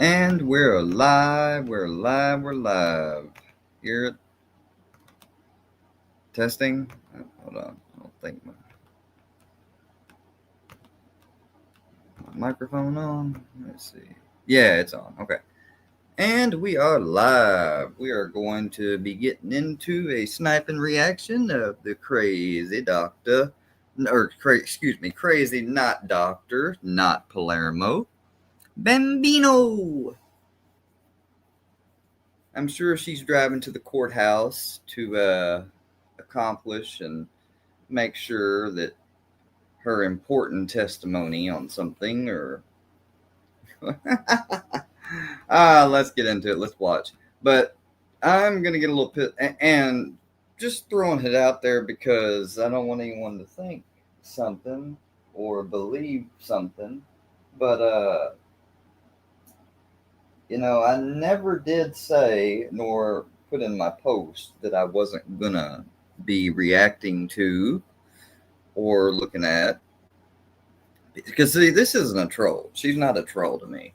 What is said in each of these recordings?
And we're live, we're live, we're live. Hear it? Testing? Hold on. I don't think my microphone on. Let's see. Yeah, it's on. Okay. And we are live. We are going to be getting into a sniping reaction of the crazy doctor, crazy not doctor, not Palermo, Bambino. I'm sure she's driving to the courthouse to accomplish and make sure that her important testimony on something or let's get into it. Let's watch. But I'm gonna get a little pit and just throwing it out there because I don't want anyone to think something or believe something. But I never did say nor put in my post that I wasn't gonna be reacting to or looking at. Because see, this isn't a troll. She's not a troll to me.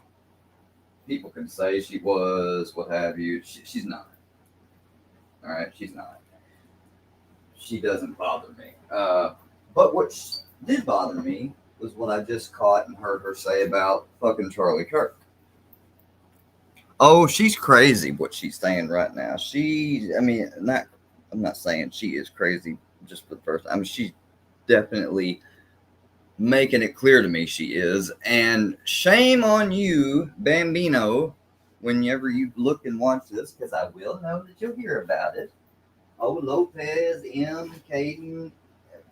People can say she was, what have you. She's not. All right, she's not. She doesn't bother me. But what did bother me was what I just caught and heard her say about fucking Charlie Kirk. Oh, she's crazy. What she's saying right now. I'm not saying she is crazy just for the first. I mean, she's definitely making it clear to me she is. And shame on you, Bambino, whenever you look and watch this, because I will know that you'll hear about it. Oh, Lopez, M, Caden,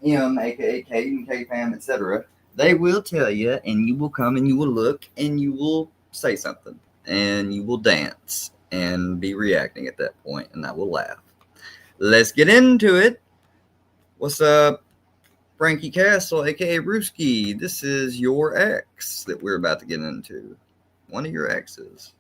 M, aka Caden, K-Fam, etc. They will tell you, and you will come and you will look and you will say something and you will dance and be reacting at that point, and I will laugh. Let's get into it. What's up, Frankie Castle, aka Brewski? This is your ex that we're about to get into. One of your exes.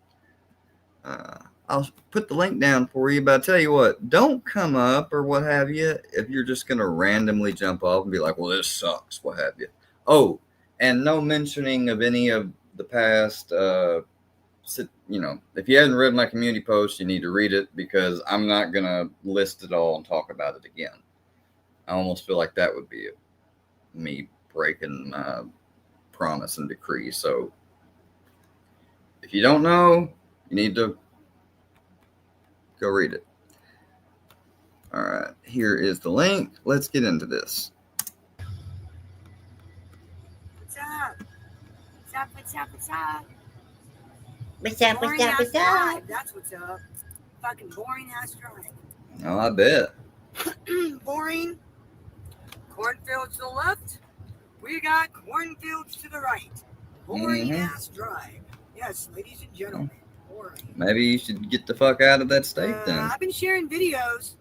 I'll put the link down for you, but I tell you what, don't come up or what have you if you're just going to randomly jump off and be like, well, this sucks, what have you. Oh, and no mentioning of any of the past, if you haven't read my community post, you need to read it because I'm not going to list it all and talk about it again. I almost feel like that would be me breaking my promise and decree. So if you don't know, you need to go read it. All right, here is the link. Let's get into this. What's up? What's up? What's up? What's up? What's up? What's up? What's up? That's what's up. Fucking boring ass drive. Oh, I bet. Boring. Cornfields to the left. We got cornfields to the right. Boring ass drive. Yes, ladies and gentlemen. Boring. Maybe you should get the fuck out of that state then. I've been sharing videos.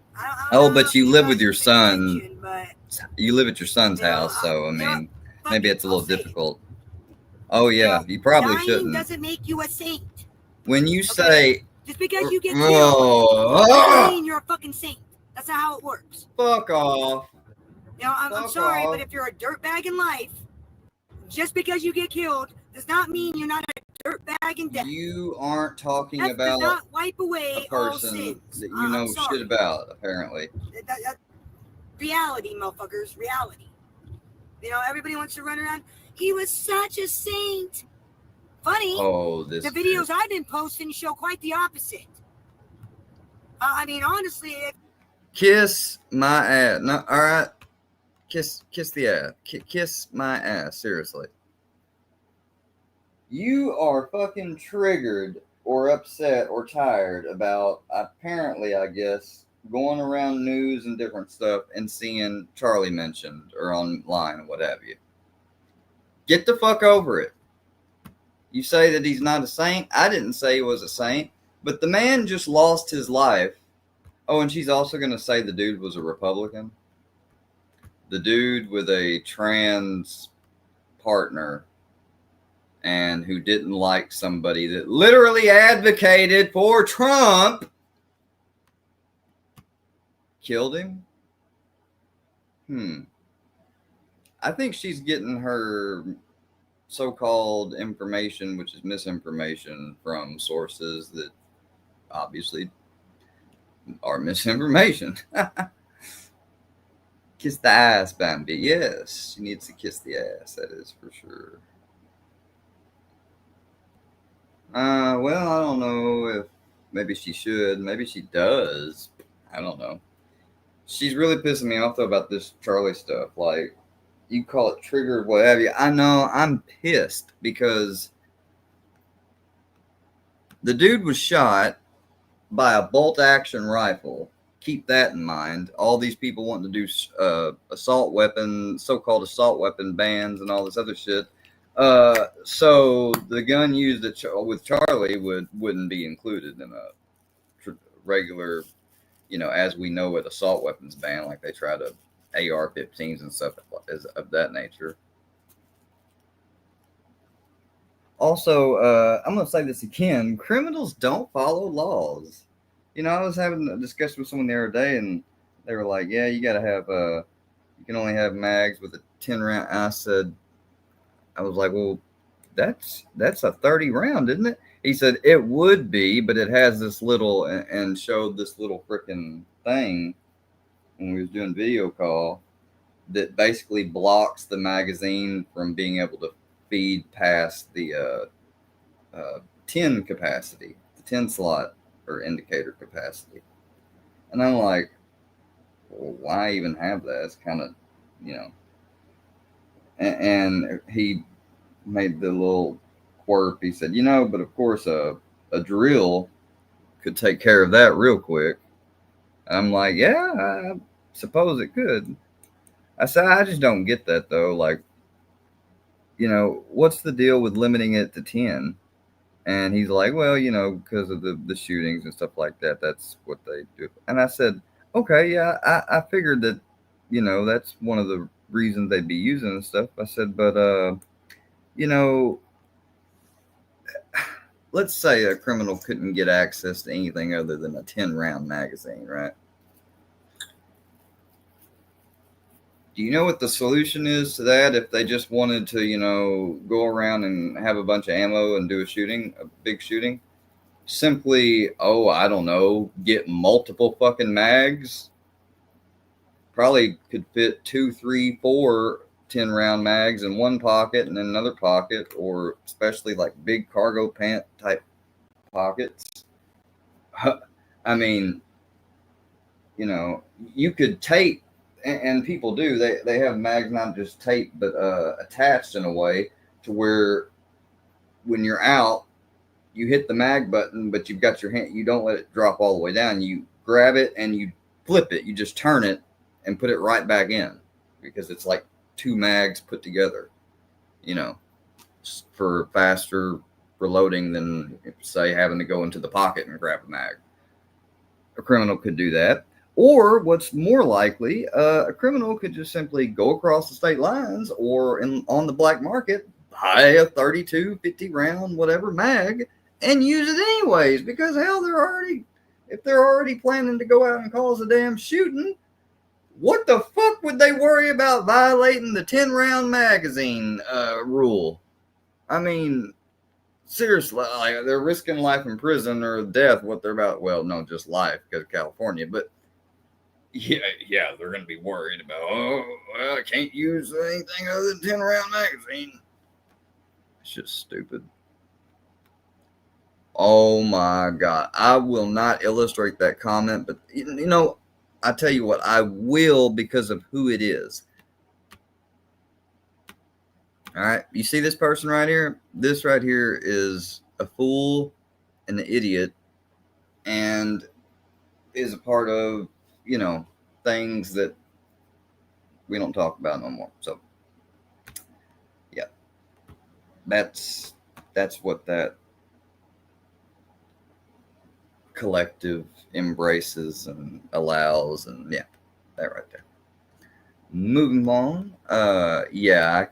But you live with your son. You live at your son's You know, house, so I mean, maybe it's a I'll little say it. difficult. Oh yeah, you probably Dying shouldn't. doesn't make you a saint. When you say, Just because you get killed doesn't mean you're a fucking saint. That's not how it works. fuck off. You know, I'm sorry, but if you're a dirtbag in life, just because you get killed does not mean you're not a dirtbag in death. You aren't talking That about does not wipe away a all person sins. that you know shit about, apparently. Reality, motherfuckers, reality. You know, everybody wants to run around. He was such a saint. Funny. Oh, the videos I've been posting show quite the opposite. I mean, honestly, kiss my ass. No, all right. Kiss the ass. Kiss my ass. Seriously. You are fucking triggered or upset or tired about, apparently, I guess, going around news and different stuff and seeing Charlie mentioned or online or what have you. Get the fuck over it. You say that he's not a saint. I didn't say he was a saint, but the man just lost his life. Oh, and she's also going to say the dude was a Republican. The dude with a trans partner and who didn't like somebody that literally advocated for Trump killed him. I think she's getting her so-called information, which is misinformation from sources that obviously are misinformation. Kiss the ass, Bambi. Yes, she needs to kiss the ass. That is for sure. Well, I don't know if maybe she should. Maybe she does. I don't know. She's really pissing me off though about this Charlie stuff. Like, you call it triggered, what have you. I know I'm pissed because the dude was shot by a bolt action rifle. Keep that in mind. All these people wanting to do assault weapon, so-called assault weapon bans and all this other shit. So the gun used with Charlie wouldn't be included in a regular, as we know with assault weapons ban, like they try to AR-15s and stuff of that nature. Also, I'm going to say this again. Criminals don't follow laws. I was having a discussion with someone the other day, and they were like, yeah, you got to have, you can only have mags with a 10 round. I was like, well, that's a 30 round, isn't it? He said, it would be, but it has this little, and showed this little freaking thing when we was doing video call that basically blocks the magazine from being able to feed past the 10 capacity, the 10 slot or indicator capacity. And I'm like, well, why even have that? It's kind of, and he made the little quirk. He said, but of course a drill could take care of that real quick. I'm like, yeah, I suppose it could. I said, I just don't get that though. Like, what's the deal with limiting it to 10? And he's like, well, because of the shootings and stuff like that, that's what they do. And I said, okay, yeah, I figured that, that's one of the reasons they'd be using and stuff. I said, but, let's say a criminal couldn't get access to anything other than a 10 round magazine, right? Do you know what the solution is to that if they just wanted to, go around and have a bunch of ammo and do a big shooting? Simply, I don't know, get multiple fucking mags. Probably could fit 2, 3, 4 10 round mags in one pocket and in another pocket, or especially like big cargo pant type pockets. I mean, you could tape, and people do, they have mags not just taped but attached in a way to where when you're out, you hit the mag button, but you've got your hand, you don't let it drop all the way down. You grab it and you flip it. You just turn it and put it right back in, because it's like 2 mags put together, for faster reloading than, say, having to go into the pocket and grab a mag. A criminal could do that. Or what's more likely, a criminal could just simply go across the state lines or on the black market, buy a 32, 50 round, whatever mag, and use it anyways. Because hell, if they're already planning to go out and cause a damn shooting, what the fuck would they worry about violating the 10 round magazine rule? I mean, seriously, like, they're risking life in prison or death. What they're about? Well, no, just life because of California, but. Yeah, they're going to be worried about, I can't use anything other than 10 round magazine. It's just stupid. Oh my God. I will not illustrate that comment, but I tell you what, I will, because of who it is. All right. You see this person right here? This right here is a fool and an idiot, and is a part of, things that we don't talk about no more. So, yeah, that's what that collective embraces and allows, and yeah, that right there. Moving on. Yeah,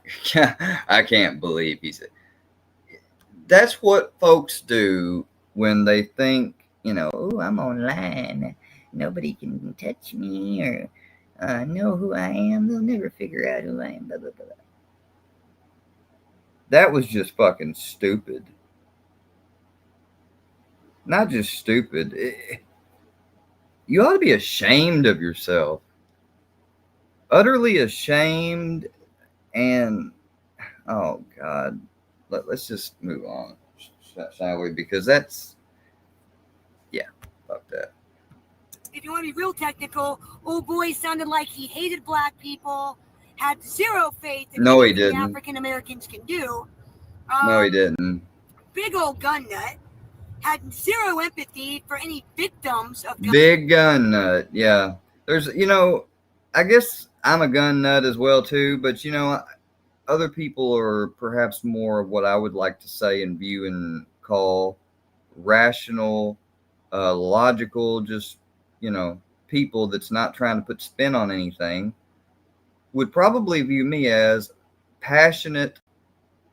I can't believe he said. That's what folks do when they think, oh, I'm online. Nobody can touch me or know who I am. They'll never figure out who I am. Blah, blah, blah. that was just fucking stupid. Not just stupid. You ought to be ashamed of yourself. Utterly ashamed. And oh God, let's just move on, shall we? Because that's, yeah, fuck that. If you want to be real technical, old boy sounded like he hated black people, had zero faith in No, he anything didn't. African Americans can do. No, he didn't. Big old gun nut. Had zero empathy for any victims of gun. Big gun nut. Yeah. There's, I guess I'm a gun nut as well too, but other people are perhaps more of what I would like to say and view and call rational, logical, just, people that's not trying to put spin on anything, would probably view me as passionate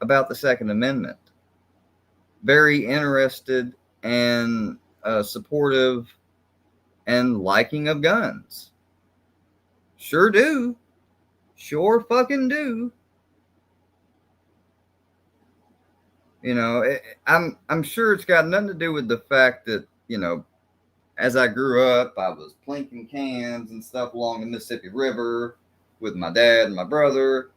about the Second Amendment, very interested and supportive and liking of guns. Sure do. Sure fucking do. I'm sure it's got nothing to do with the fact that, as I grew up, I was plinking cans and stuff along the Mississippi River with my dad and my brother.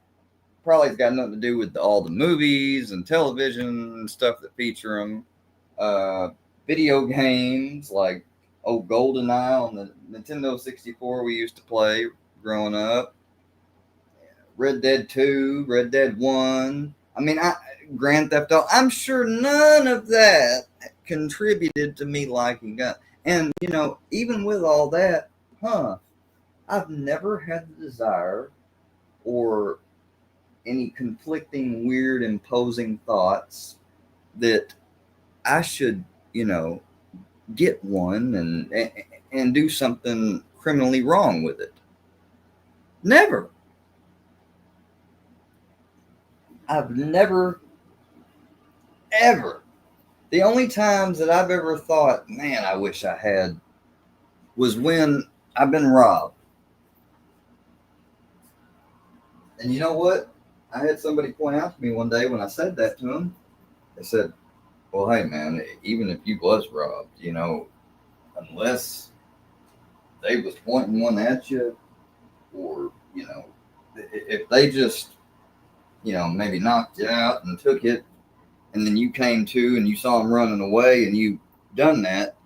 Probably it's got nothing to do with all the movies and television and stuff that feature them. Video games like GoldenEye on the Nintendo 64 we used to play growing up. Red Dead 2, Red Dead 1. Grand Theft Auto. I'm sure none of that contributed to me liking guns. And, even with all that, I've never had the desire or any conflicting, weird, imposing thoughts that I should, get one and do something criminally wrong with it. Never. I've never, ever. The only times that I've ever thought, man, I wish I had, was when I've been robbed. And you know what? I had somebody point out to me one day when I said that to them. They said, well, hey, man, even if you was robbed, unless they was pointing one at you or, if they just, maybe knocked you out and took it, and then you came to and you saw them running away and you done that,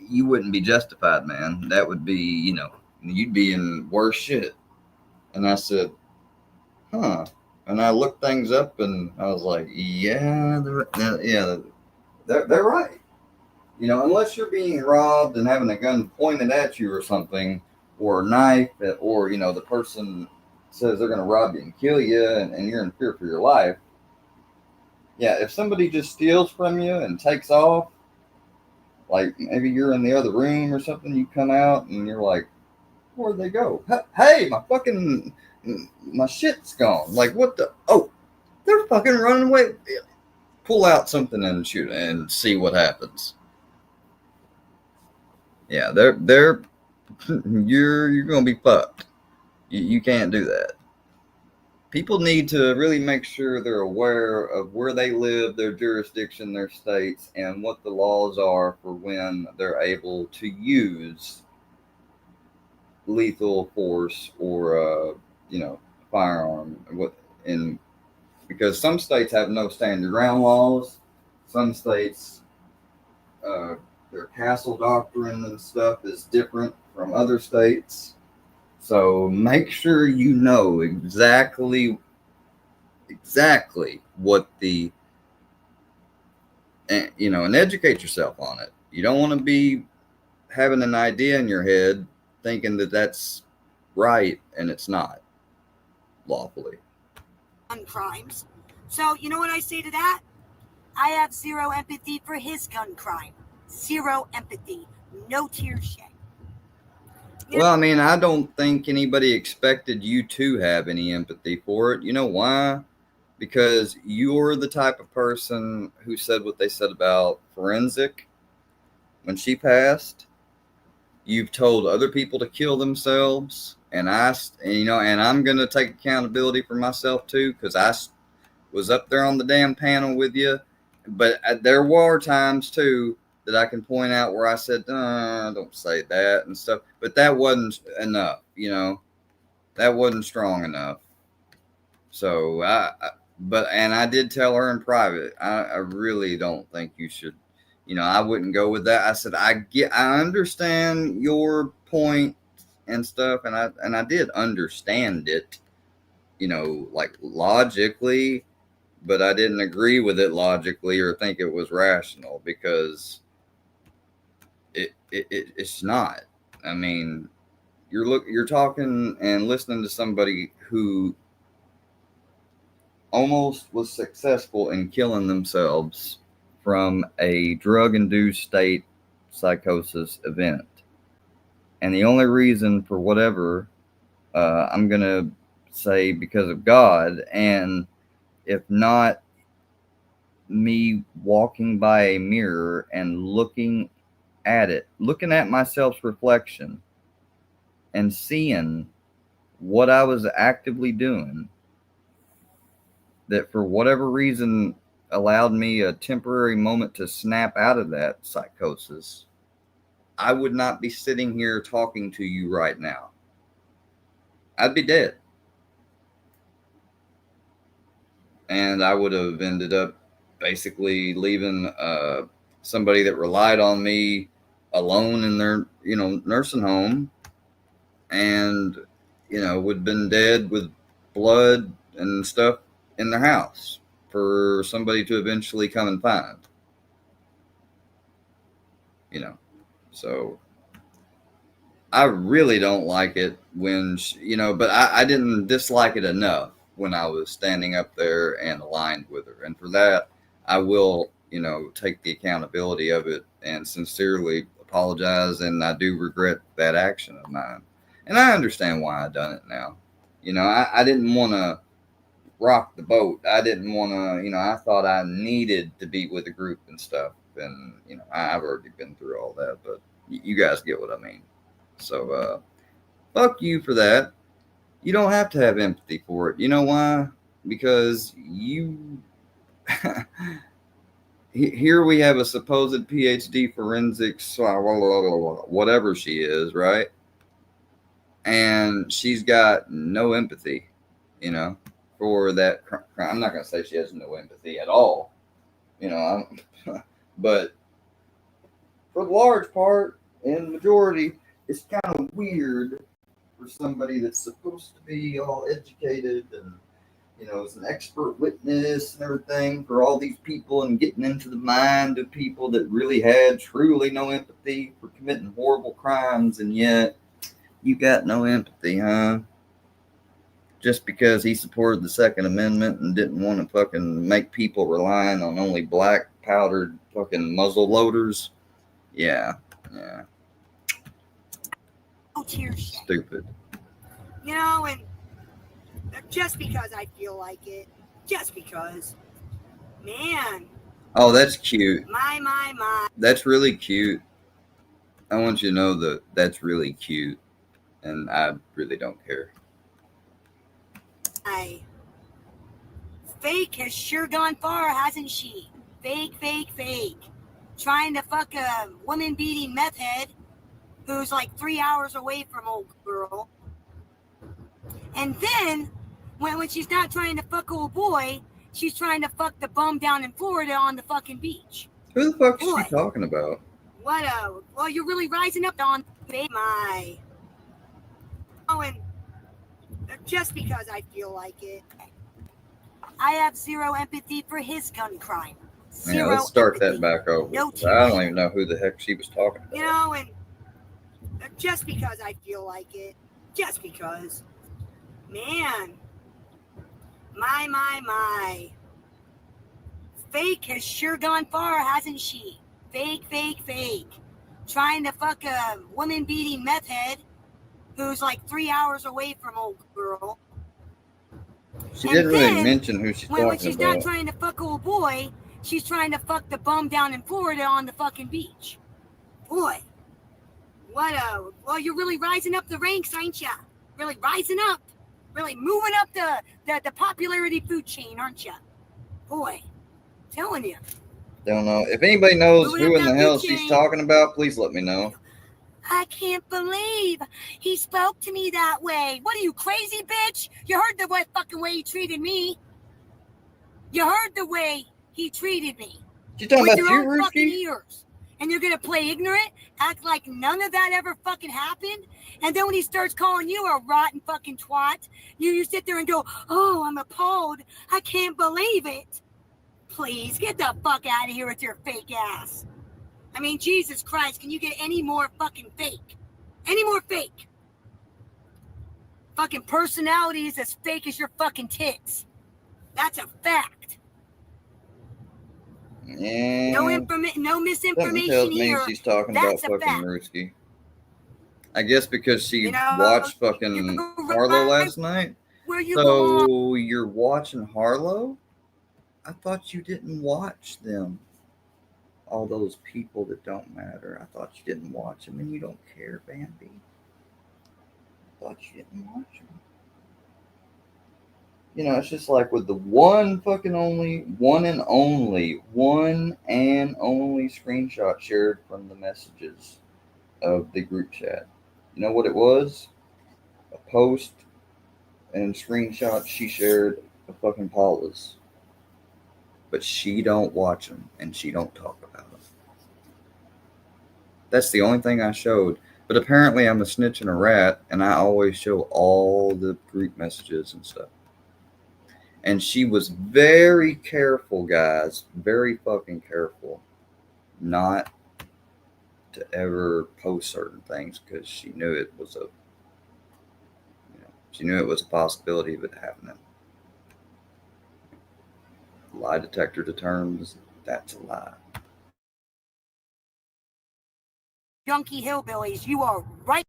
you wouldn't be justified, man. That would be, you'd be in worse shit. And I said, and I looked things up and I was like, yeah, they're right. Unless you're being robbed and having a gun pointed at you or something, or a knife, or, the person says they're going to rob you and kill you and you're in fear for your life. Yeah, if somebody just steals from you and takes off, like maybe you're in the other room or something, you come out and you're like, where'd they go? Hey, my shit's gone. Like, what the? Oh, they're fucking running away. Pull out something and shoot and see what happens. Yeah, you're gonna be fucked. You can't do that. People need to really make sure they're aware of where they live, their jurisdiction, their states, and what the laws are for when they're able to use lethal force or firearm. Because some states have no stand your ground laws. Some states, their castle doctrine and stuff is different from other states. So make sure you know exactly what and educate yourself on it. You don't want to be having an idea in your head thinking that that's right and it's not lawfully. Gun crimes. So you know what I say to that? I have zero empathy for his gun crime. Zero empathy. No tears shed. Well, I don't think anybody expected you to have any empathy for it. You know why? Because you're the type of person who said what they said about Forensic when she passed. You've told other people to kill themselves, and I'm going to take accountability for myself too, because was up there on the damn panel with you. But there were times too that I can point out where I said, don't say that and stuff. But that wasn't enough, that wasn't strong enough. So and I did tell her in private, I really don't think you should, I wouldn't go with that. I said, I understand your point and stuff. And I did understand it, like logically, but I didn't agree with it logically or think it was rational because it's not. I mean, you're talking and listening to somebody who almost was successful in killing themselves from a drug-induced state psychosis event. And the only reason for whatever, I'm going to say because of God, and if not me walking by a mirror and looking at my self-reflection and seeing what I was actively doing, that for whatever reason allowed me a temporary moment to snap out of that psychosis, I would not be sitting here talking to you right now. I'd be dead. And I would have ended up basically leaving somebody that relied on me alone in their, nursing home, and, would have been dead with blood and stuff in their house for somebody to eventually come and find. So I really don't like it when, but I didn't dislike it enough when I was standing up there and aligned with her. And for that, I will, take the accountability of it and sincerely apologize. And I do regret that action of mine. And I understand why I done it now. I didn't want to rock the boat. I didn't want to, I thought I needed to be with a group and stuff. And, I've already been through all that, but you guys get what I mean. So, fuck you for that. You don't have to have empathy for it. You know why? Because here we have a supposed PhD forensics, whatever she is, right? And she's got no empathy, for that crime. I'm not going to say she has no empathy at all, but for the large part and majority, it's kind of weird for somebody that's supposed to be all educated and, is an expert witness and everything for all these people and getting into the mind of people that really had truly no empathy for committing horrible crimes. And yet you got no empathy, huh? Just because he supported the Second Amendment and didn't want to fucking make people relying on only black powdered fucking muzzle loaders. Yeah. Stupid. And just because I feel like it, just because, man. Oh, that's cute. My. That's really cute. I want you to know that's really cute, and I really don't care. Fake has sure gone far, hasn't she? Fake. Trying to fuck a woman-beating meth head who's like 3 hours away from old girl. And then, when she's not trying to fuck old boy, she's trying to fuck the bum down in Florida on the fucking beach. Who the fuck is she talking about? Well, you're really rising up on my. Oh, and just because I feel like it, I have zero empathy for his gun crime. Yeah, let's start that back over. No, I don't even know who the heck she was talking about. And just because I feel like it, just because, man, my. Fake has sure gone far, hasn't she? Fake. Trying to fuck a woman-beating meth head who's like 3 hours away from old girl. She didn't really mention who she's talking about. When she's not trying to fuck old boy, she's trying to fuck the bum down in Florida on the fucking beach. Boy, well, you're really rising up the ranks, ain't ya? Really rising up. Really moving up the popularity food chain, aren't ya? Boy, telling you. Don't know. If anybody knows Moving who up in the that hell food she's chain. talking about, please let me know. I can't believe he spoke to me that way. What are you, crazy, bitch? You heard the fucking way he treated me. You heard the way he treated me. You talking with about your you, own fucking Rooski? ears. And you're gonna play ignorant, act like none of that ever fucking happened, and then when he starts calling you a rotten fucking twat, you sit there and go, oh, I'm appalled. I can't believe it. Please, get the fuck out of here with your fake ass. I mean, Jesus Christ, can you get any more fucking fake? Any more fake? Fucking personality is as fake as your fucking tits. That's a fact. Yeah. No Something misinformation tells me here. she's talking That's about a fucking fact. Rooski. I guess because she You know, watched you fucking go Harlow right last night. where you belong. So you're watching Harlow? I thought you didn't watch them. All those people that don't matter. I thought you didn't watch them, and you don't care, Bambi. I thought you didn't watch them. You know, it's just like with the one and only screenshot shared from the messages of the group chat. You know what it was? A post and screenshot she shared of fucking Paula's. But she don't watch them and she don't talk about them. That's the only thing I showed. But apparently I'm a snitch and a rat, and I always show all the group messages and stuff. And she was very careful, guys, very fucking careful, not to ever post certain things because she knew it was a possibility of it happening. Lie detector determines that's a lie. Junkie hillbillies, you are right.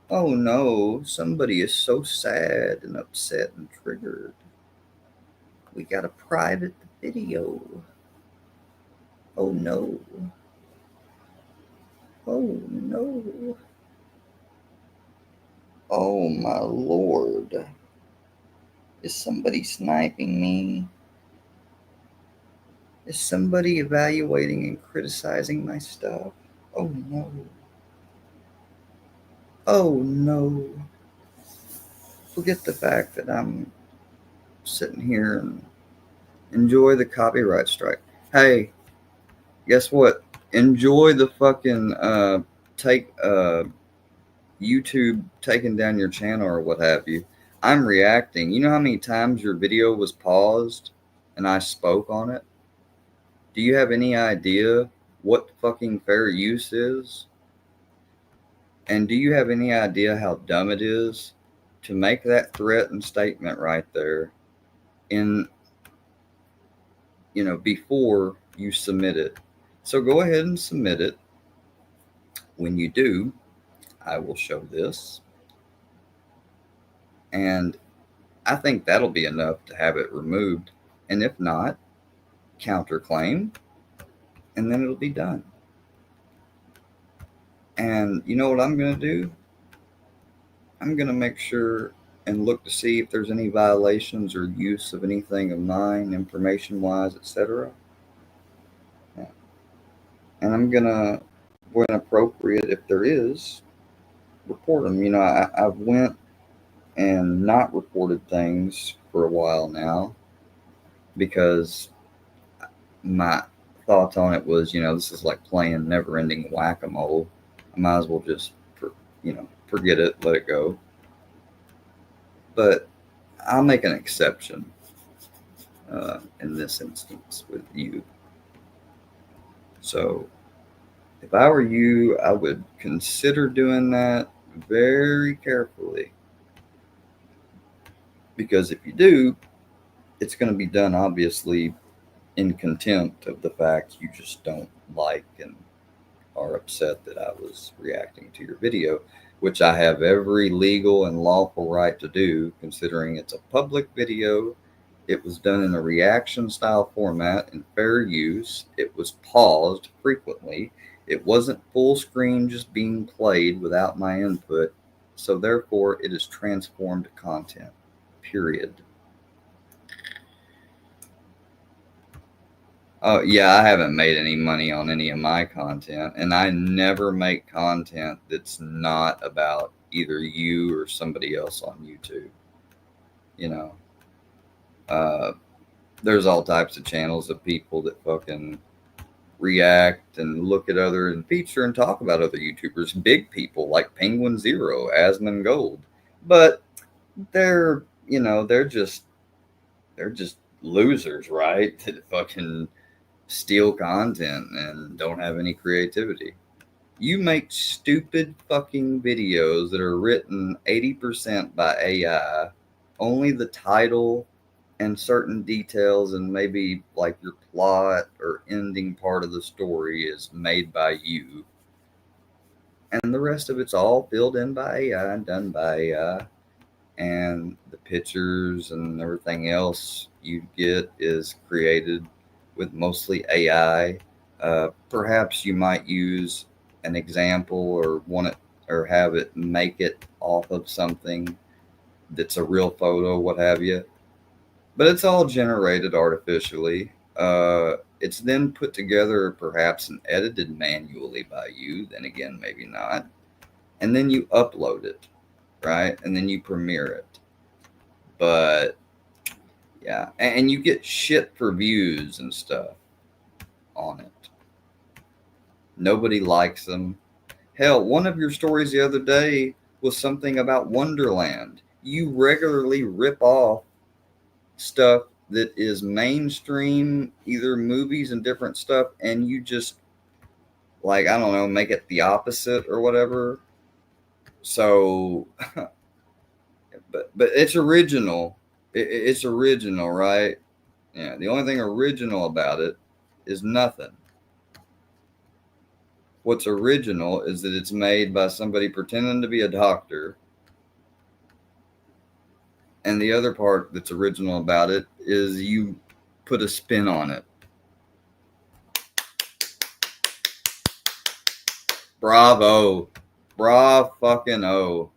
Oh no, somebody is so sad and upset and triggered. We got a private video. Oh no. Oh no. Oh my lord. Is somebody sniping me? Is somebody evaluating and criticizing my stuff? Oh no. Oh no. Forget the fact that I'm sitting here and enjoy the copyright strike. Hey, guess what? Enjoy the fucking YouTube taking down your channel or what have you. I'm reacting. You know how many times your video was paused and I spoke on it? Do you have any idea what fucking fair use is? And do you have any idea how dumb it is to make that threat and statement right there before you submit it? So go ahead and submit it. When you do, I will show this. And I think that'll be enough to have it removed. And if not, counterclaim, and then it'll be done. And you know what I'm going to do? I'm going to make sure and look to see if there's any violations or use of anything of mine, information-wise, etc. Yeah. And I'm going to, when appropriate, if there is, report them. You know, I've went and not reported things for a while now because my thoughts on it was, this is like playing never-ending whack-a-mole. I might as well just, forget it, let it go. But I'll make an exception in this instance with you. So if I were you, I would consider doing that very carefully. Because if you do, it's going to be done, obviously, in contempt of the fact you just don't like and are upset that I was reacting to your video, which I have every legal and lawful right to do, considering it's a public video. It was done in a reaction style format in fair use. It was paused frequently. It wasn't full screen just being played without my input. So therefore, it is transformed content. Period. Oh, yeah, I haven't made any money on any of my content, and I never make content that's not about either you or somebody else on YouTube. You know, uh, there's all types of channels of people that fucking react and look at other and feature and talk about other YouTubers, big people like Penguin Zero, Asmon Gold, but they're they're just losers, right? That fucking steal content and don't have any creativity. You make stupid fucking videos that are written 80% by AI. Only the title and certain details and maybe like your plot or ending part of the story is made by you. And the rest of it's all filled in by AI and done by AI. And the pictures and everything else you get is created with mostly AI. Perhaps you might use an example or want it or have it make it off of something that's a real photo, what have you. But it's all generated artificially. It's then put together perhaps and edited manually by you. Then again, maybe not. And then you upload it, right? And then you premiere it. But yeah, and you get shit for views and stuff on it. Nobody likes them. Hell, one of your stories the other day was something about Wonderland. You regularly rip off stuff that is mainstream, either movies and different stuff, and you just, like, I don't know, make it the opposite or whatever. So, but it's original. It's original, right? Yeah, the only thing original about it is nothing. What's original is that it's made by somebody pretending to be a doctor. And the other part that's original about it is you put a spin on it. Bravo. Bra fucking O.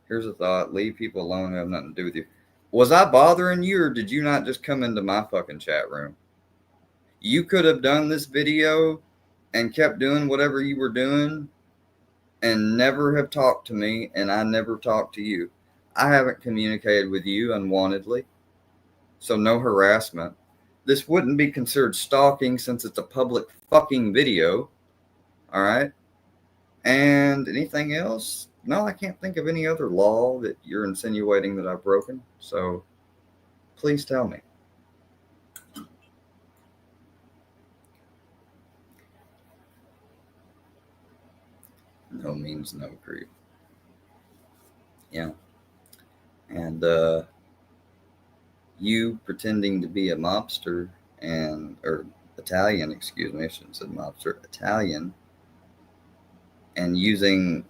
Here's a thought. Leave people alone who have nothing to do with you. Was I bothering you, or did you not just come into my fucking chat room? You could have done this video and kept doing whatever you were doing and never have talked to me, and I never talked to you. I haven't communicated with you unwantedly, so no harassment. This wouldn't be considered stalking since it's a public fucking video. All right? And anything else? No, I can't think of any other law that you're insinuating that I've broken. So please tell me. No means no, creep. Yeah. And you pretending to be a mobster or Italian, excuse me, I shouldn't have said mobster, Italian, and using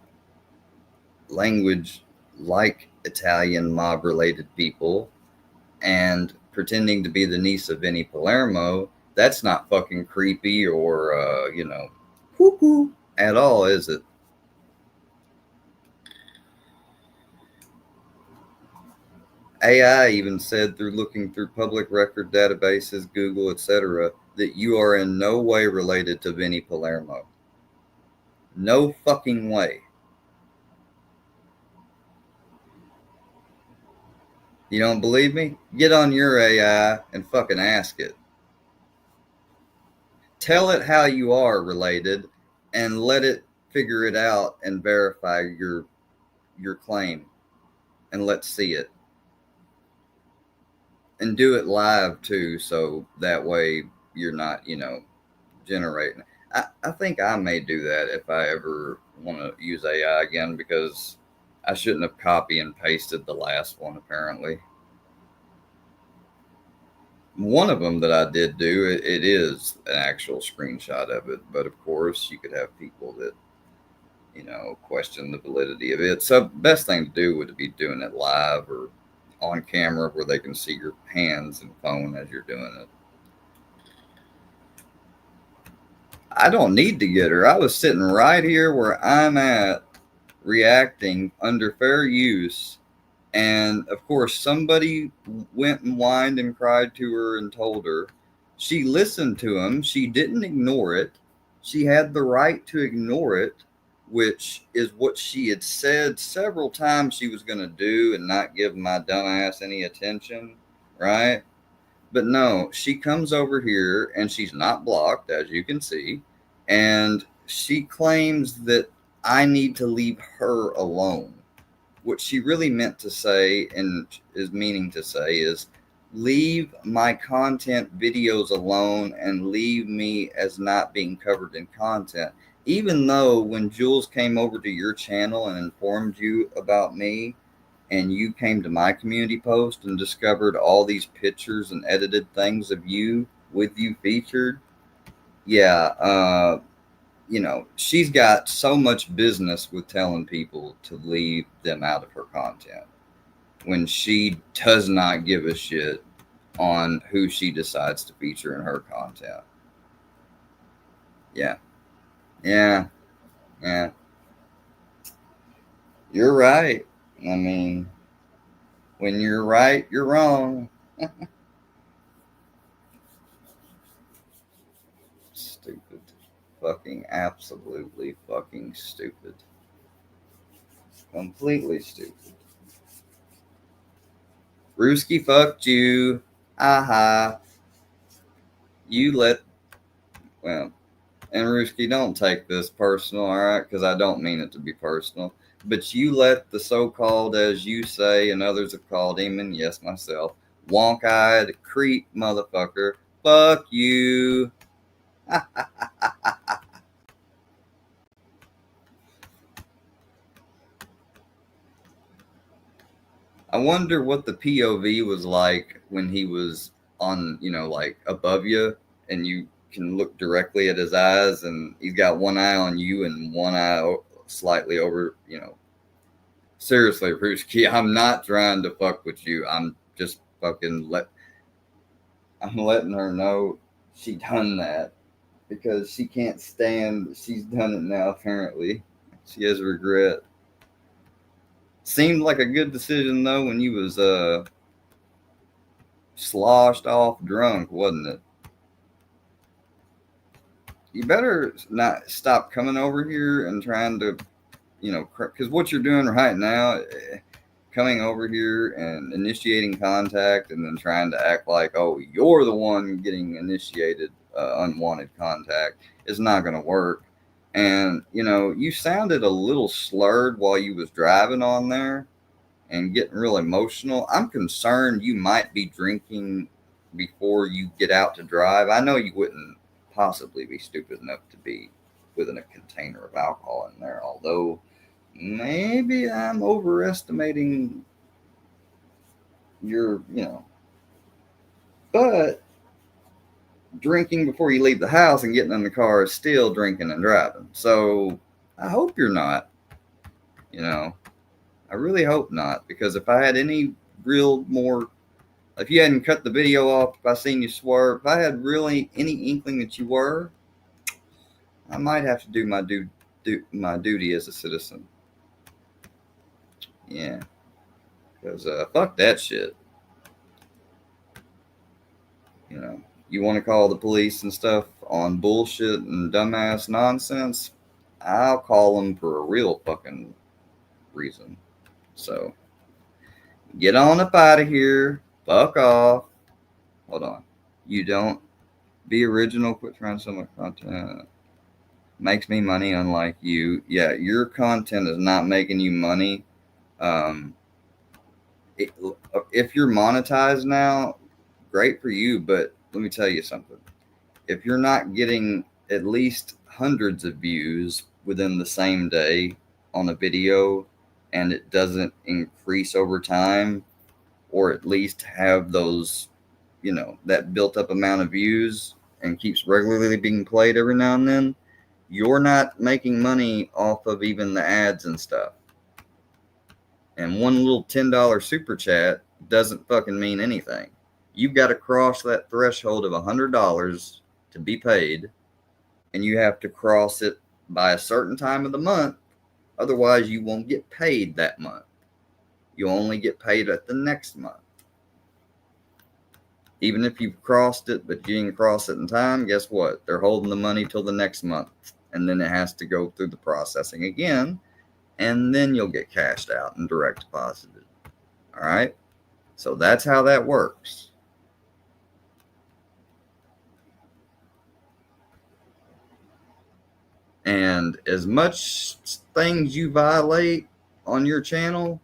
language like Italian mob related people and pretending to be the niece of Vinnie Palermo, that's not fucking creepy or, whoo at all, is it? AI even said through looking through public record databases, Google, etc., that you are in no way related to Vinnie Palermo. No fucking way. You don't believe me? Get on your AI and fucking ask it. Tell it how you are related and let it figure it out and verify your claim, and let's see it. And do it live too, so that way you're not, generating. I think I may do that if I ever want to use AI again, because I shouldn't have copy and pasted the last one, apparently. One of them that I did do, it is an actual screenshot of it, but of course you could have people that, question the validity of it. So best thing to do would be doing it live or on camera where they can see your hands and phone as you're doing it. I don't need to get her. I was sitting right here where I'm at, reacting under fair use. And of course, somebody went and whined and cried to her and told her. She listened to him. She didn't ignore it. She had the right to ignore it, which is what she had said several times she was going to do and not give my dumbass any attention, right? But no, she comes over here and she's not blocked, as you can see. And she claims that I need to leave her alone. What she really meant to say and is meaning to say is leave my content videos alone and leave me as not being covered in content. Even though when Jules came over to your channel and informed you about me, and you came to my community post and discovered all these pictures and edited things of you with you featured, yeah, you know, she's got so much business with telling people to leave them out of her content when she does not give a shit on who she decides to feature in her content. Yeah. Yeah. Yeah. You're right. I mean, when you're right, you're wrong. Stupid. Fucking absolutely fucking stupid. Completely stupid. Ruski fucked you. Aha. You let, well, and Ruski, don't take this personal, all right? Because I don't mean it to be personal. But you let the so-called, as you say, and others have called him, and yes, myself, wonk-eyed creep motherfucker. Fuck you. I wonder what the POV was like when he was on, you know, like above you, and you can look directly at his eyes, and he's got one eye on you and one eye slightly over, you know. Seriously, Ruski, I'm not trying to fuck with you. I'm just I'm letting her know she done that because she can't stand. She's done it now. Apparently, she has regret. Seemed like a good decision though when you was sloshed off drunk, wasn't it? You better not stop coming over here and trying to, you know, because what you're doing right now, coming over here and initiating contact and then trying to act like, oh, you're the one getting initiated unwanted contact is not going to work. And, you know, you sounded a little slurred while you was driving on there and getting real emotional. I'm concerned you might be drinking before you get out to drive. I know you wouldn't possibly be stupid enough to be within a container of alcohol in there, although maybe I'm overestimating your, you know, but drinking before you leave the house and getting in the car is still drinking and driving. So I hope you're not, you know, I really hope not, because if I had any real more, if you hadn't cut the video off, if I seen you swerve, if I had really any inkling that you were, I might have to do my duty as a citizen. Yeah, because fuck that shit. You know, you want to call the police and stuff on bullshit and dumbass nonsense, I'll call them for a real fucking reason. So get on up out of here. Fuck off. Hold on. You don't be original. Quit trying so much content. Makes me money, unlike you. Yeah, your content is not making you money. If you're monetized now, great for you. But let me tell you something. If you're not getting at least hundreds of views within the same day on a video and it doesn't increase over time, or at least have those, you know, that built up amount of views and keeps regularly being played every now and then, you're not making money off of even the ads and stuff. And one little $10 super chat doesn't fucking mean anything. You've got to cross that threshold of $100 to be paid. and you have to cross it by a certain time of the month. Otherwise, you won't get paid that month. You'll only get paid at the next month. Even if you've crossed it, but you didn't cross it in time, guess what? They're holding the money till the next month. And then it has to go through the processing again. And then you'll get cashed out and direct deposited. All right? So that's how that works. And as much things you violate on your channel,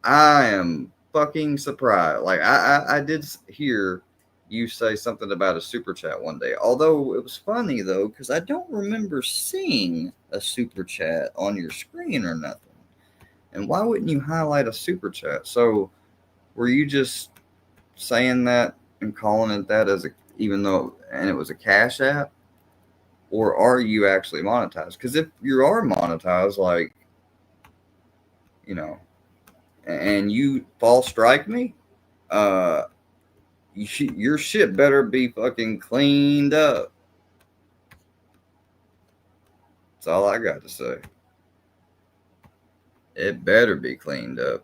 I am fucking surprised. Like I did hear you say something about a super chat one day. Although it was funny though, because I don't remember seeing a super chat on your screen or nothing. And why wouldn't you highlight a super chat? So were you just saying that and calling it that as a, even though, and it was a cash app? Or are you actually monetized? Because if you are monetized, like, you know, and you false strike me, your shit better be fucking cleaned up. That's all I got to say. It better be cleaned up.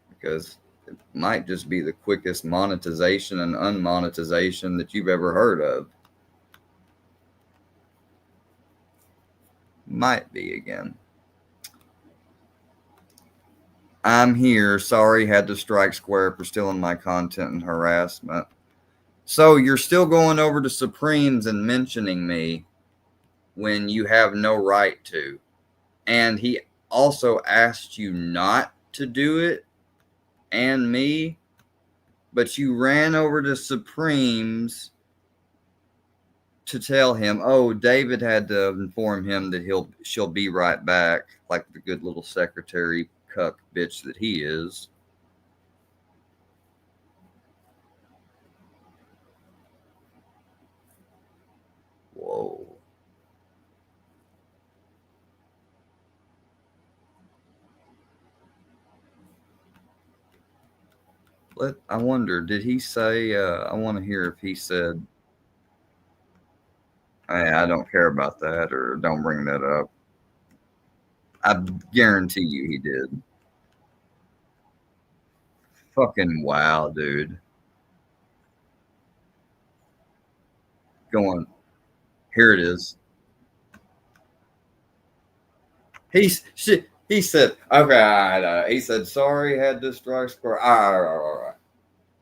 Because it might just be the quickest monetization and unmonetization that you've ever heard of. Might be again. I'm here. Sorry, had to strike square for stealing my content and harassment. So you're still going over to Supremes and mentioning me when you have no right to. And he also asked you not to do it and me, but you ran over to Supremes to tell him, oh, David had to inform him that she'll be right back, like the good little secretary cuck bitch that he is. Whoa. I wonder, did he say, I want to hear if he said, I don't care about that, or don't bring that up. I guarantee you he did. Fucking wow, dude. Going, here it is. He said, okay, he said, sorry, had to strike square. All right.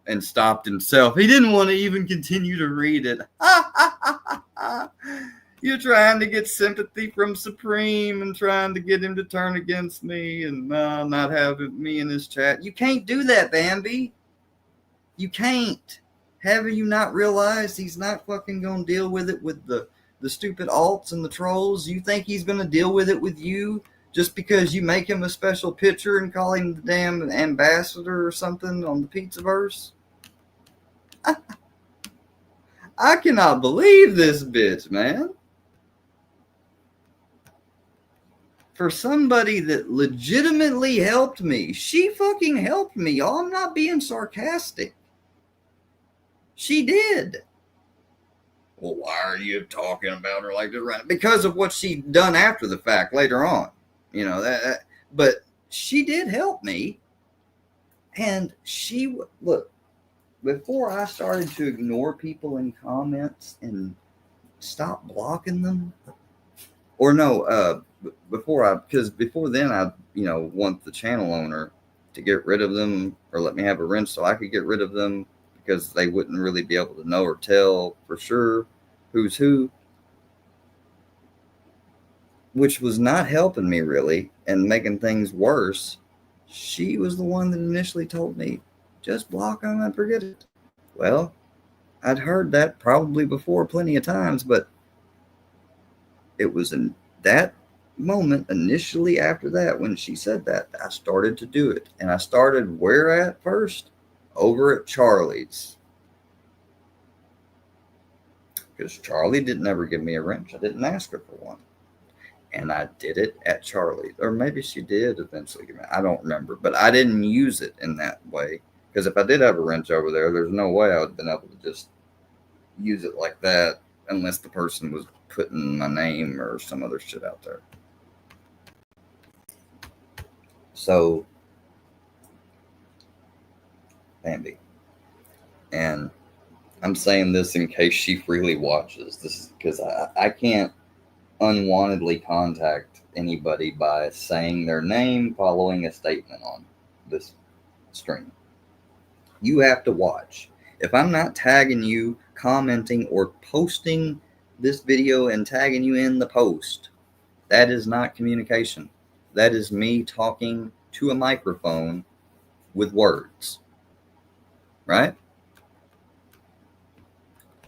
And stopped himself. He didn't want to even continue to read it. You're trying to get sympathy from Supreme and trying to get him to turn against me and not have me in his chat. You can't do that, Bambi. You can't. Have you not realized he's not fucking going to deal with it with the stupid alts and the trolls? You think he's going to deal with it with you just because you make him a special picture and call him the damn ambassador or something on the Pizzaverse? I cannot believe this bitch, man. For somebody that legitimately helped me, she fucking helped me, y'all. I'm not being sarcastic. She did. Well, why are you talking about her like this? Right? Because of what she done after the fact later on. You know, but she did help me. And she, look, before I started to ignore people in comments and stop blocking them, or no, because before then I, want the channel owner to get rid of them or let me have a wrench so I could get rid of them because they wouldn't really be able to know or tell for sure who's who, which was not helping me really and making things worse. She was the one that initially told me, just block them and forget it. Well, I'd heard that probably before plenty of times, but it was in that moment initially after that when she said that, I started to do it. And I started where at first? Over at Charlie's. Because Charlie didn't ever give me a wrench. I didn't ask her for one. And I did it at Charlie's. Or maybe she did eventually give me, I don't remember. But I didn't use it in that way. Because if I did have a wrench over there, there's no way I would have been able to just use it like that unless the person was putting my name or some other shit out there. So, Bambi. And I'm saying this in case she freely watches. This is because I can't unwantedly contact anybody by saying their name following a statement on this stream. You have to watch. If I'm not tagging you, commenting, or posting this video and tagging you in the post, that is not communication. That is me talking to a microphone with words. Right?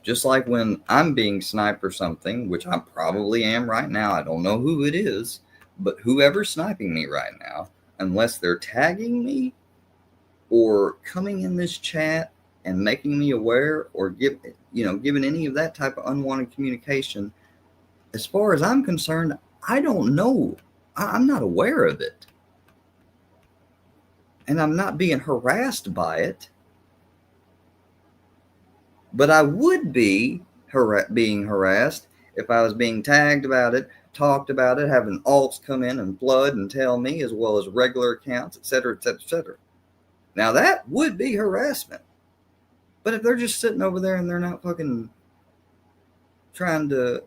Just like when I'm being sniped or something, which I probably am right now. I don't know who it is, but whoever's sniping me right now, unless they're tagging me or coming in this chat and making me aware or giving any of that type of unwanted communication, as far as I'm concerned, I don't know. I'm not aware of it. And I'm not being harassed by it. But I would be being harassed if I was being tagged about it, talked about it, having alts come in and flood and tell me, as well as regular accounts, etc., etc., etc. Now that would be harassment. But if they're just sitting over there and they're not fucking trying to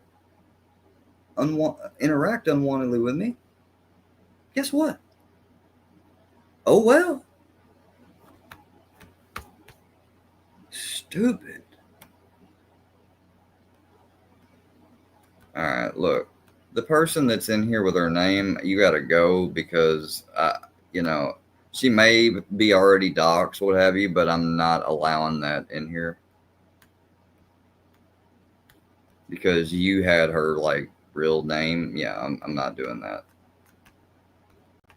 interact unwantedly with me, guess what? Oh well. Stupid. All right, look. The person that's in here with her name, you got to go because, she may be already doxxed, what have you, but I'm not allowing that in here. Because you had her, real name. Yeah, I'm not doing that.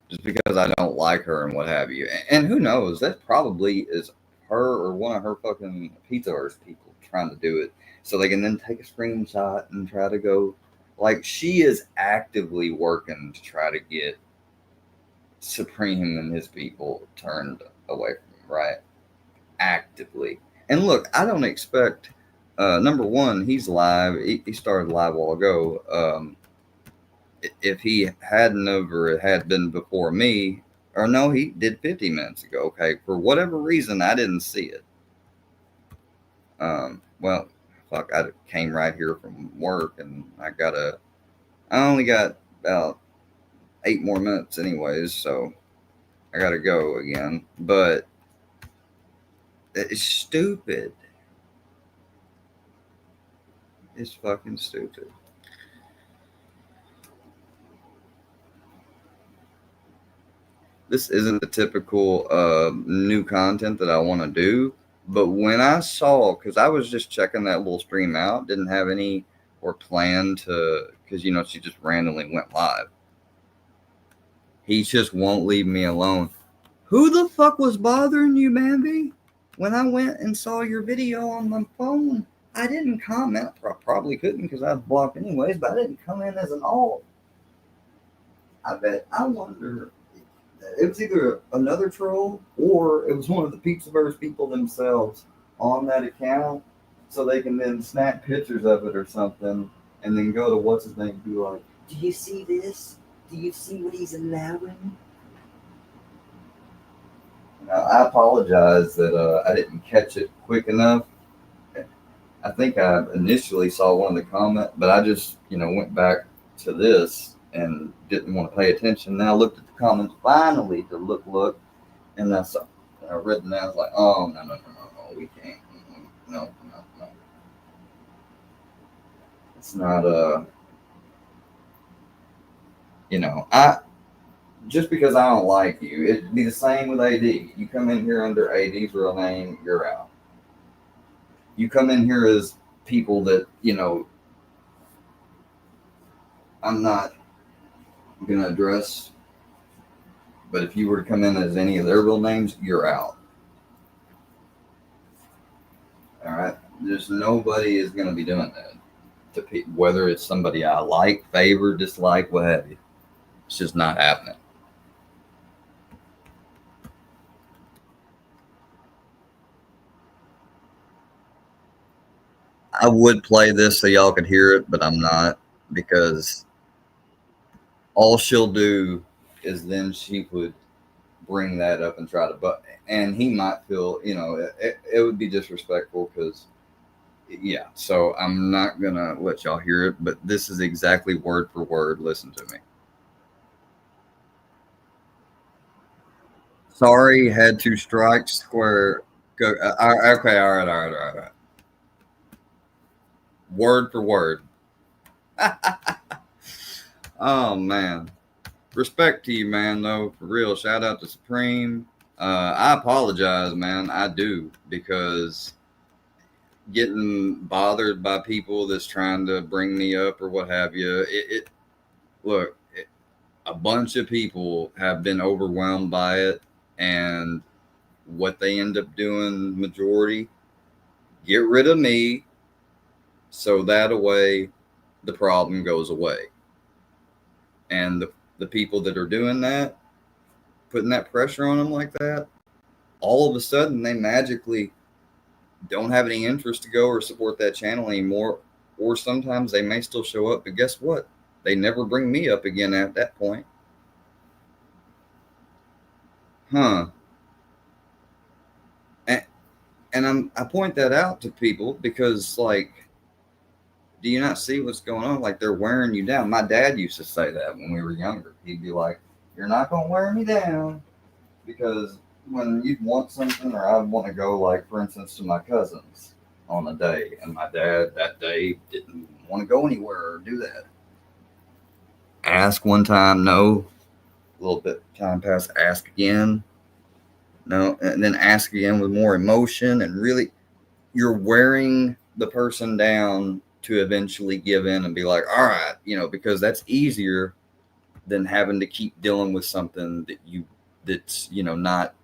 Just because I don't like her and what have you. And who knows? That probably is her or one of her fucking Pizzaverse people trying to do it. So they can then take a screenshot and try to go. She is actively working to try to get Supreme and his people turned away from him, right? Actively. And look, I don't expect, number one, he's live. He started live a while ago. If he hadn't had been before me, or no, he did 50 minutes ago. Okay. For whatever reason, I didn't see it. Well, fuck, I came right here from work and I only got about 8 more minutes anyways, so I gotta go again. But it's stupid. It's fucking stupid. This isn't the typical new content that I want to do, but when I saw, because I was just checking that little stream out, didn't have any or plan to, because she just randomly went live. He just won't leave me alone. Who the fuck was bothering you, Bambi? When I went and saw your video on my phone, I didn't comment. I probably couldn't because I was blocked anyways, but I didn't come in as an alt. I wonder, it was either another troll or it was one of the Pizzaverse people themselves on that account, so they can then snap pictures of it or something and then go to what's his name and be like, do you see this? Do you see what he's allowing? Now, I apologize that I didn't catch it quick enough. I think I initially saw one of the comments, but I just, went back to this and didn't want to pay attention. Then I looked at the comments finally to look, and I read them. I was like, oh, no, we can't. No. It's not just because I don't like you, it'd be the same with AD. You come in here under AD's real name, you're out. You come in here as people that, I'm not going to address, but if you were to come in as any of their real names, you're out. All right? Just nobody is going to be doing that to people, whether it's somebody I like, favor, dislike, what have you. It's just not happening. I would play this so y'all could hear it, but I'm not, because all she'll do is then she would bring that up and try to, but and he might feel, it would be disrespectful because, yeah. So I'm not gonna let y'all hear it, but this is exactly word for word. Listen to me. Sorry, had to strike square. Go. Okay, all right. Word for word. Oh man, respect to you, man. Though, for real, shout out to Supreme. I apologize, man. I do, because getting bothered by people that's trying to bring me up or what have you. Look, a bunch of people have been overwhelmed by it, and what they end up doing, majority, get rid of me, so that way the problem goes away. And the people that are doing that, putting that pressure on them like that, all of a sudden they magically don't have any interest to go or support that channel anymore. Or sometimes they may still show up, but guess what? They never bring me up again at that point. Huh. And I point that out to people because, like, do you not see what's going on? Like, they're wearing you down. My dad used to say that when we were younger. He'd be like, "You're not going to wear me down," because when you'd want something, or I'd want to go, like, for instance, to my cousins on a day, and my dad that day didn't want to go anywhere or do that. Ask one time, no. A little bit time passed, ask again, no, and then ask again with more emotion, and really, you're wearing the person down to eventually give in and be like, all right, because that's easier than having to keep dealing with something that's not,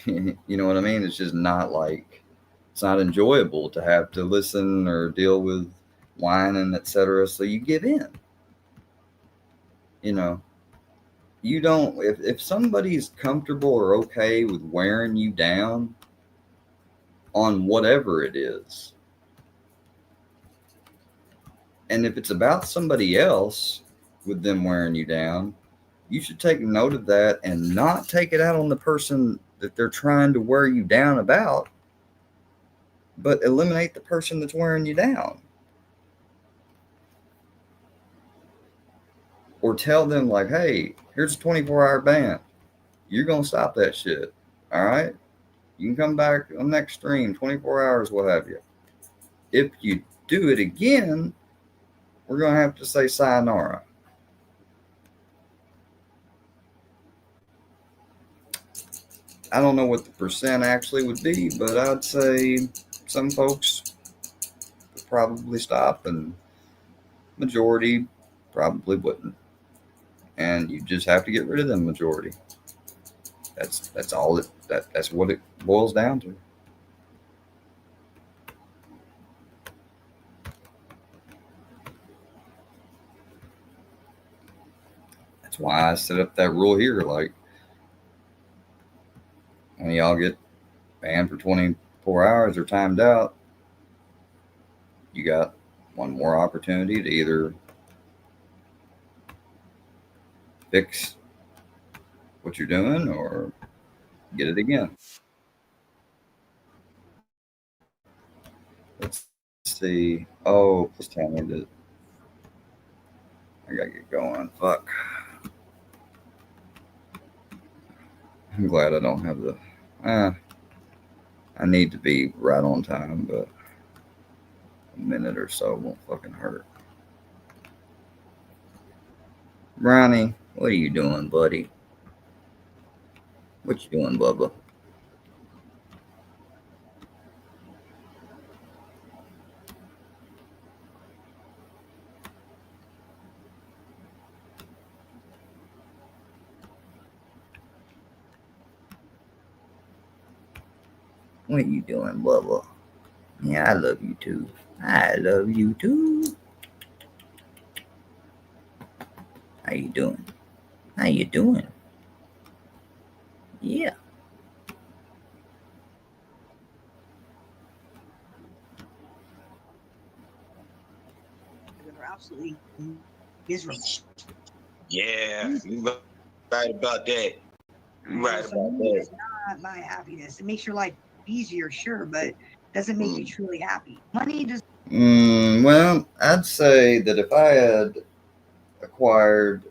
you know what I mean? It's just not, like, it's not enjoyable to have to listen or deal with whining, etc. So you give in. You don't, if somebody's comfortable or okay with wearing you down on whatever it is, and if it's about somebody else with them wearing you down, you should take note of that and not take it out on the person that they're trying to wear you down about, but eliminate the person that's wearing you down. Or tell them, like, hey, here's a 24-hour ban. You're going to stop that shit. All right? You can come back on next stream, 24 hours, what have you. If you do it again, we're going to have to say sayonara. I don't know what the percent actually would be, but I'd say some folks would probably stop, and majority probably wouldn't. And you just have to get rid of them majority. That's all that's what it boils down to. That's why I set up that rule here. Like, when y'all get banned for 24 hours or timed out, you got one more opportunity to either fix what you're doing or get it again. Let's see. Oh, please tell me that I gotta get going. Fuck. I'm glad I don't have the. I need to be right on time, but a minute or so won't fucking hurt. Ronnie, what are you doing, buddy? What you doing, Bubba? What you doing, Bubba? Yeah, I love you too. I love you too. How you doing? How you doing? Yeah. are absolutely miserable. Yeah, you right about that. You right So about money that. does not buy happiness. It makes your life easier, sure, but doesn't make you truly happy. Money does. Well, I'd say that if I had acquired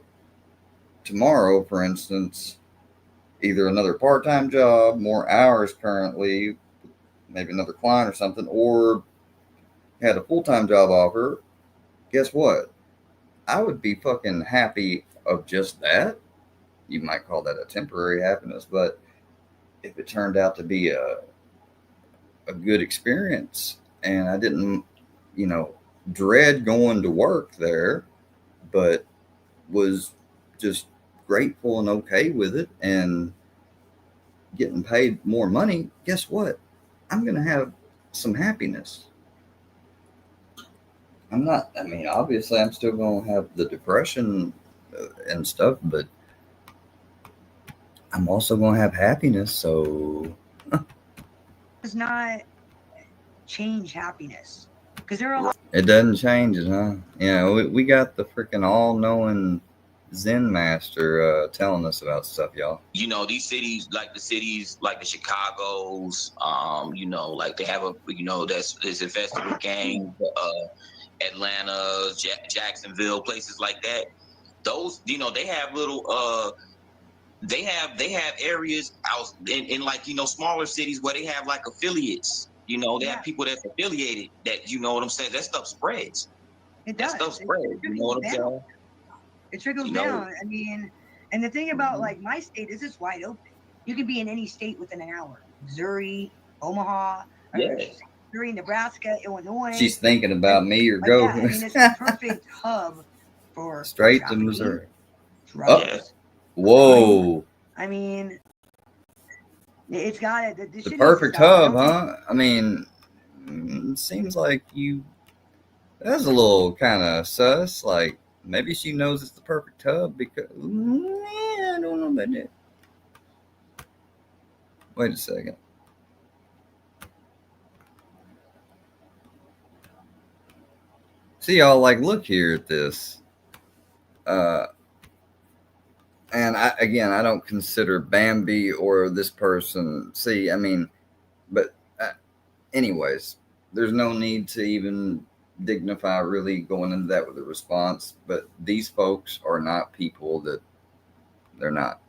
tomorrow, for instance, either another part-time job, more hours currently, maybe another client or something, or had a full-time job offer, guess what? I would be fucking happy of just that. You might call that a temporary happiness, but if it turned out to be a good experience and I didn't, dread going to work there, but was just grateful and okay with it and getting paid more money, guess what? I'm going to have some happiness. Obviously, I'm still going to have the depression and stuff, but I'm also going to have happiness. So, does not change happiness because there are a lot. it doesn't change it, huh? We got the freaking all-knowing Zen master telling us about stuff, y'all. These cities, like the cities, like the Chicago's, like they have that's infested with gangs, Atlanta, Jacksonville, places like that. Those, they have little, they have areas out in like, smaller cities where they have like affiliates. They have people that's affiliated that, you know what I'm saying? That stuff spreads. It That does. stuff spreads. You know what I'm saying? It trickles down. I mean, and the thing about like my state is it's wide open. You can be in any state within an hour. Missouri, Omaha, Missouri, Nebraska, Illinois. She's thinking about me or go. Yeah, I mean, it's the perfect hub for straight to Missouri. Drugs. Whoa. I mean, it's got it. The perfect hub, huh? I mean, it seems like that's a little kind of sus. Like, maybe she knows it's the perfect hub because, I don't know about that. Wait a second. See, y'all, like, look here at this. And I don't consider Bambi or this person. See, I mean, but anyways, there's no need to even dignify really going into that with a response. But these folks are not people that they're not.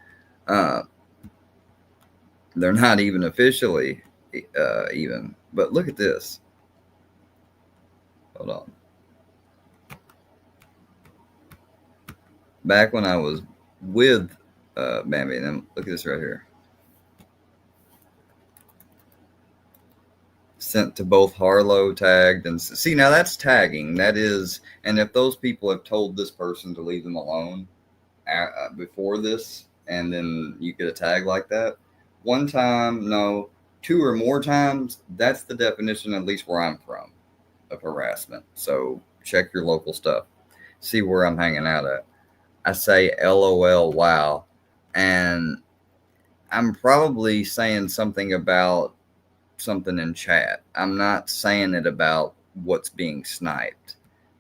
They're not even officially even. But look at this. Hold on. Back when I was with Bambi, and look at this right here. Sent to both Harlow, tagged, and see, now that's tagging. That is, and if those people have told this person to leave them alone before this, and then you get a tag like that, one time, no, two or more times, that's the definition, at least where I'm from, of harassment. So check your local stuff. See where I'm hanging out at. I say LOL, wow. And I'm probably saying something about something in chat. I'm not saying it about what's being sniped.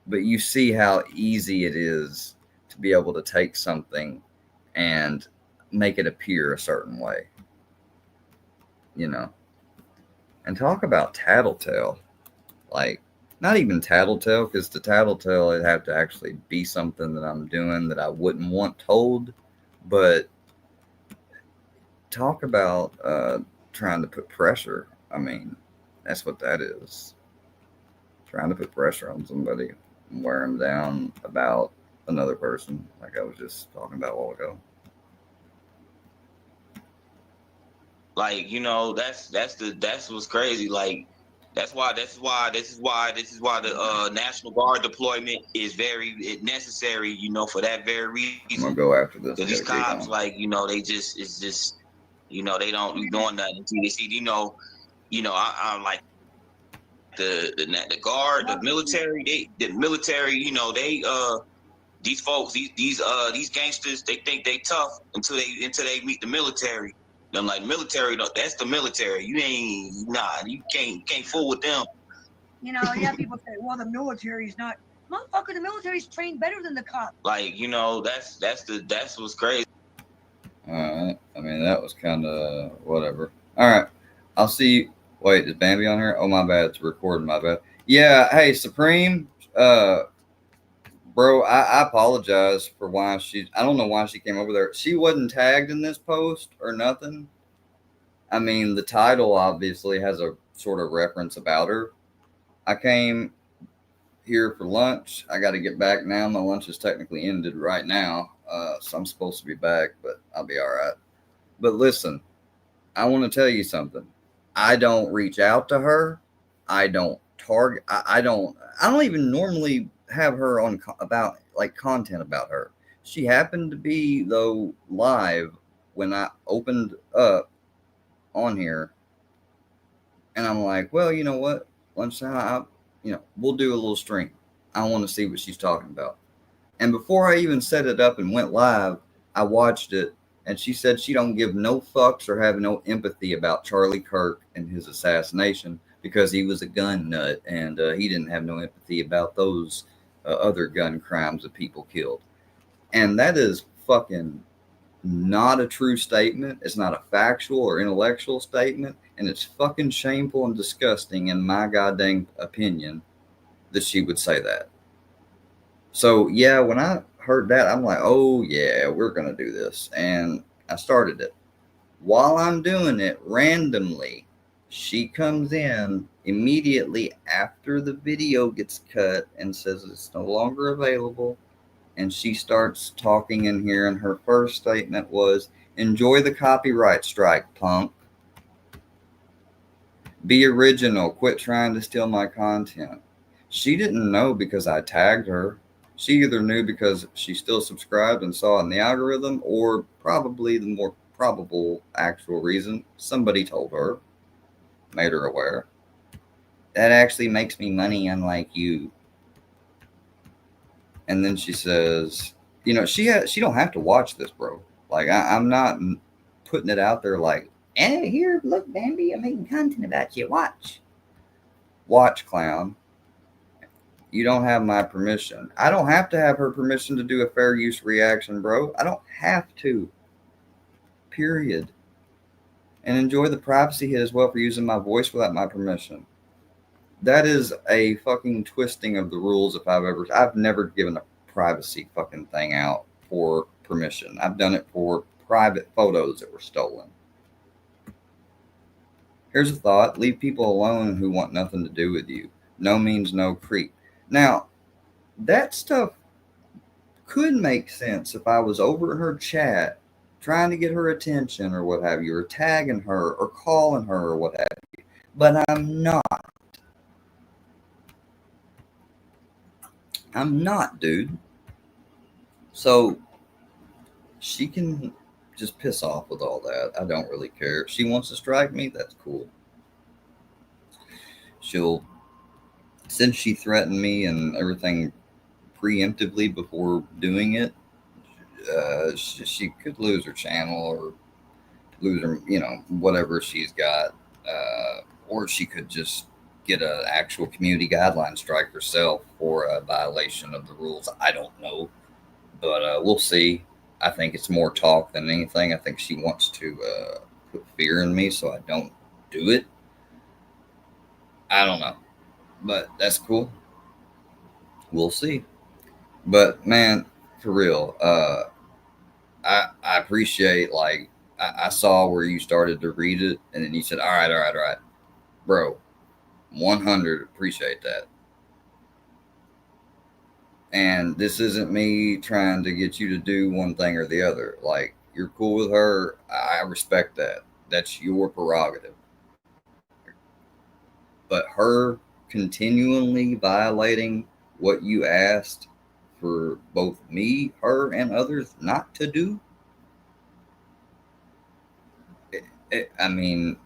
But you see how easy it is to be able to take something and make it appear a certain way. And talk about tattletale. Like, not even tattletale, because the tattletale, it'd have to actually be something that I'm doing that I wouldn't want told. But talk about trying to put pressure. I mean, that's what that is. Trying to put pressure on somebody and wear them down about another person, like I was just talking about a while ago. Like, that's what's crazy. Like, this is why the National Guard deployment is very necessary, for that very reason. I'm gonna go after this. These cops, like, they just, it's just, they don't be doing nothing until they see, I'm like the guard, the military, these folks, these gangsters, they think they tough until they meet the military. I'm like, military, that's the military. You can't fool with them. Yeah, people say, well, the military is not Motherfucker, the military's trained better than the cops. Like, you know, that's what's crazy. All right. I mean, that was kind of whatever. All right. I'll see. Wait, is Bambi on here? Oh, my bad. It's recording. My bad. Yeah. Hey, Supreme. Bro, I apologize for why I don't know why she came over there. She wasn't tagged in this post or nothing. I mean, the title obviously has a sort of reference about her. I came here for lunch. I got to get back now. My lunch is technically ended right now. So I'm supposed to be back, but I'll be all right. But listen, I want to tell you something. I don't reach out to her. I don't target. I don't even normally have her on about like content about her. She happened to be though live when I opened up on here, and I'm like, well, you know what? Lunchtime, we'll do a little stream. I want to see what she's talking about. And before I even set it up and went live, I watched it, and she said she don't give no fucks or have no empathy about Charlie Kirk and his assassination because he was a gun nut, and he didn't have no empathy about those other gun crimes that people killed. And that is fucking not a true statement. It's not a factual or intellectual statement, and it's fucking shameful and disgusting, in my goddamn opinion, that she would say that. So yeah, when I heard that, I'm like, oh yeah, we're gonna do this, and I started it. While I'm doing it, randomly, she comes in immediately after the video gets cut and says it's no longer available. And she starts talking in here, and her first statement was, enjoy the copyright strike, punk. Be original. Quit trying to steal my content. She didn't know because I tagged her. She either knew because she still subscribed and saw it in the algorithm, or probably the more probable actual reason, somebody told her, made her aware. That actually makes me money, unlike you. And then she says, she don't have to watch this, bro. Like, I'm not putting it out there like, hey, here, look, Bambi, I'm making content about you. Watch, clown. You don't have my permission. I don't have to have her permission to do a fair use reaction, bro. I don't have to. Period. And enjoy the privacy hit as well for using my voice without my permission. That is a fucking twisting of the rules. I've never given a privacy fucking thing out for permission. I've done it for private photos that were stolen. Here's a thought. Leave people alone who want nothing to do with you. No means no, creep. Now, that stuff could make sense if I was over in her chat trying to get her attention or what have you, or tagging her or calling her or what have you. But I'm not. I'm not, dude. So she can just piss off with all that. I don't really care. If she wants to strike me, that's cool. Since she threatened me and everything preemptively before doing it, she could lose her channel or lose her, whatever she's got. Or she could just get an actual community guideline strike herself for a violation of the rules. I don't know, but we'll see. I think it's more talk than anything. I think she wants to put fear in me so I don't do it. I don't know, but that's cool. We'll see. But man, for real, I appreciate, like, I saw where you started to read it and then you said, all right, bro. 100 appreciate that. And this isn't me trying to get you to do one thing or the other. Like, you're cool with her. I respect that. That's your prerogative. But her continually violating what you asked for both me, her, and others not to do, I mean,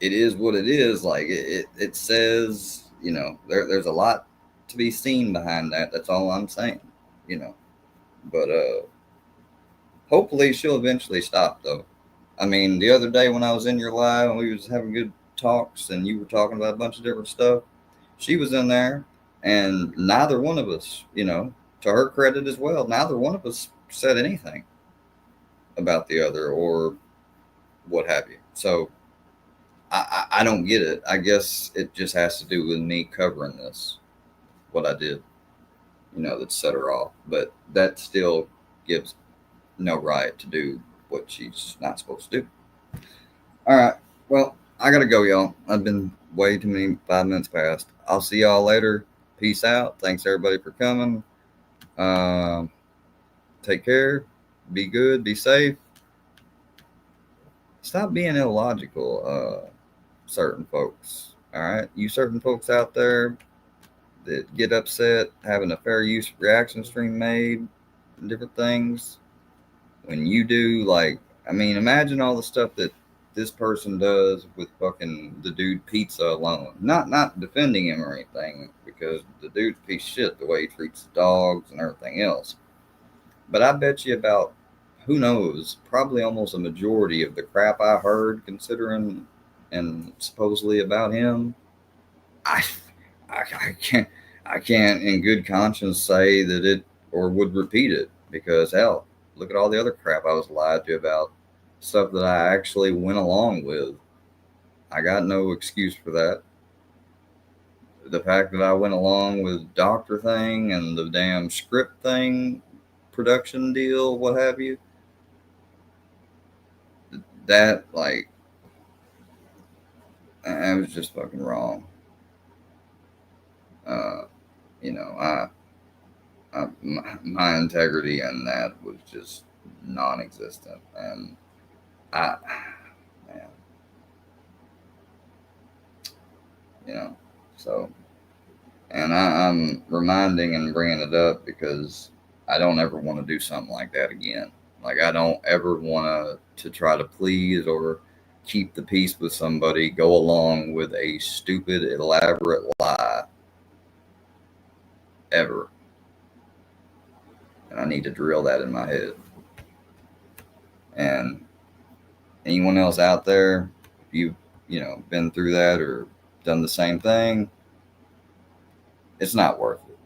it is what it is. Like, it says, there's a lot to be seen behind that. That's all I'm saying, but hopefully she'll eventually stop, though. I mean, the other day when I was in your live and we was having good talks and you were talking about a bunch of different stuff, she was in there And neither one of us, to her credit as well, neither one of us said anything about the other or what have you. So I don't get it. I guess it just has to do with me covering this, what I did, that set her off. But that still gives no right to do what she's not supposed to do. All right. Well, I got to go, y'all. I've been way too many 5 minutes past. I'll see y'all later. Peace out. Thanks, everybody, for coming. Take care. Be good. Be safe. Stop being illogical, certain folks. All right? You certain folks out there that get upset having a fair use reaction stream made, different things. When you do, imagine all the stuff that this person does with fucking the dude Pizza alone. Not defending him or anything, because the dude's a piece of shit the way he treats the dogs and everything else. But I bet you about, who knows, probably almost a majority of the crap I heard considering and supposedly about him, I can't in good conscience say that it or would repeat it, because hell, look at all the other crap I was lied to about, stuff that I actually went along with. I got no excuse for that. The fact that I went along with doctor thing and the damn script thing, production deal, what have you, that I was just fucking wrong. My integrity in that was just non-existent, and man, so, and I'm reminding and bringing it up because I don't ever want to do something like that again. I don't ever want to try to please or keep the peace with somebody, go along with a stupid, elaborate lie. Ever. And I need to drill that in my head. And anyone else out there, if you've, been through that or done the same thing, it's not worth it.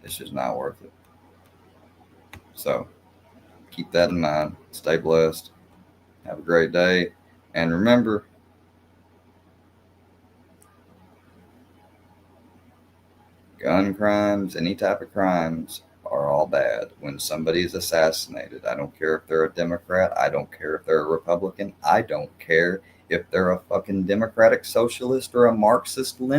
It's just not worth it. So keep that in mind. Stay blessed. Have a great day. And remember, gun crimes, any type of crimes, are all bad. When somebody is assassinated, I don't care if they're a Democrat, I don't care if they're a Republican, I don't care if they're a fucking Democratic Socialist or a Marxist Leninist.